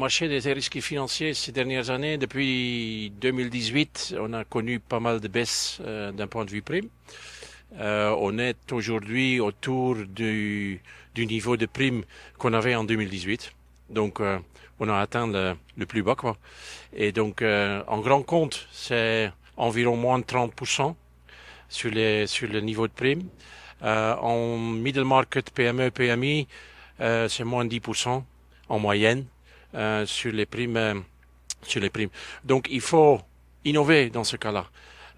marché des risques financiers ces dernières années, depuis 2018, on a connu pas mal de baisses d'un point de vue prime. On est aujourd'hui autour du niveau de prime qu'on avait en 2018. Donc, on a atteint le plus bas, quoi. Et donc, en grand compte, c'est environ moins de 30% sur le niveau de prime. En middle market, PME, PMI, c'est moins de 10% en moyenne sur les primes. Donc, il faut innover dans ce cas-là.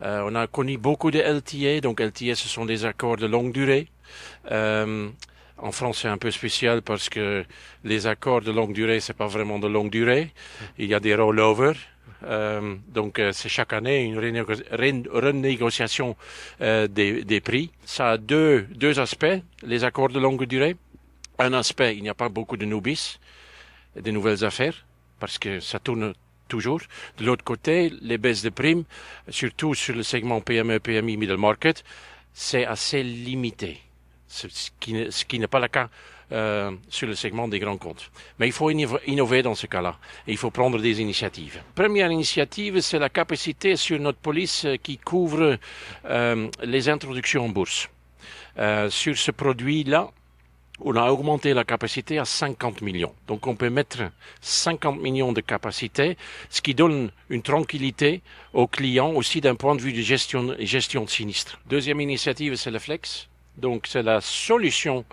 On a connu beaucoup de LTA. Donc, LTA, ce sont des accords de longue durée. En France, c'est un peu spécial parce que les accords de longue durée, c'est pas vraiment de longue durée. Il y a des rollovers. Donc, c'est chaque année une renégociation des prix. Ça a deux aspects, les accords de longue durée. Un aspect, il n'y a pas beaucoup de newbies, de nouvelles affaires, parce que ça tourne toujours. De l'autre côté, les baisses de primes, surtout sur le segment PME, PMI, middle market, c'est assez limité. Ce qui n'est pas le cas sur le segment des grands comptes. Mais il faut innover dans ce cas-là. Et il faut prendre des initiatives. Première initiative, c'est la capacité sur notre police qui couvre les introductions en bourse. Sur ce produit-là, on a augmenté la capacité à 50 millions. Donc on peut mettre 50 millions de capacité, ce qui donne une tranquillité aux clients aussi d'un point de vue de gestion de sinistre. Deuxième initiative, c'est le Flex. Donc c'est la solution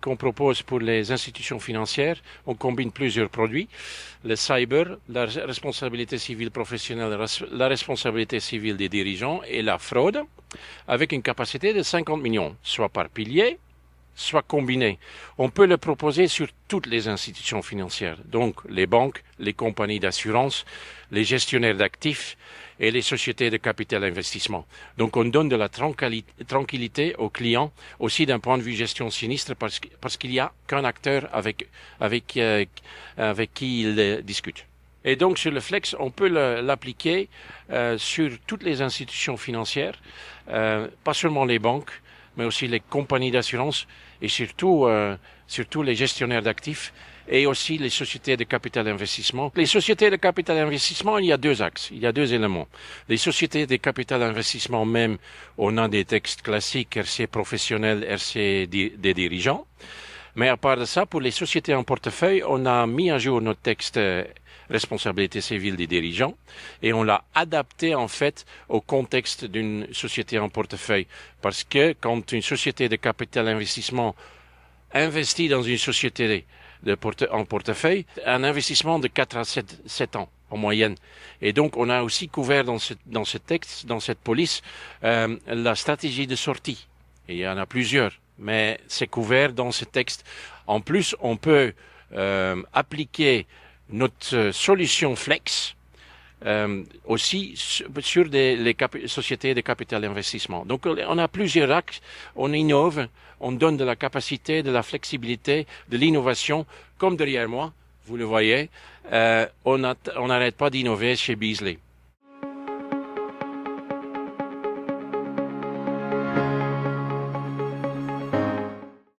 qu'on propose pour les institutions financières. On combine plusieurs produits. Le cyber, la responsabilité civile professionnelle, la responsabilité civile des dirigeants et la fraude, avec une capacité de 50 millions, soit par pilier, soit combiné. On peut le proposer sur toutes les institutions financières, donc les banques, les compagnies d'assurance, les gestionnaires d'actifs et les sociétés de capital investissement. Donc on donne de la tranquillité aux clients, aussi d'un point de vue gestion sinistre, parce qu'il n'y a qu'un acteur avec qui ils discutent. Et donc sur le Flex, on peut l'appliquer sur toutes les institutions financières, pas seulement les banques, mais aussi les compagnies d'assurance et surtout les gestionnaires d'actifs et aussi les sociétés de capital investissement. Les sociétés de capital investissement, il y a deux axes, il y a deux éléments. Les sociétés de capital investissement même, on a des textes classiques, RC professionnel, RC des dirigeants. Mais à part de ça, pour les sociétés en portefeuille, on a mis à jour notre texte responsabilité civile des dirigeants et on l'a adapté en fait au contexte d'une société en portefeuille. Parce que quand une société de capital investissement investit dans une société en portefeuille, un investissement de 4 à 7 ans en moyenne. Et donc on a aussi couvert dans ce texte, dans cette police, la stratégie de sortie. Et il y en a plusieurs, mais c'est couvert dans ce texte. En plus, on peut appliquer notre solution Flex aussi sur les sociétés de capital investissement. Donc on a plusieurs axes, on innove, on donne de la capacité, de la flexibilité, de l'innovation, comme derrière moi, vous le voyez, on n'arrête pas d'innover chez Beazley.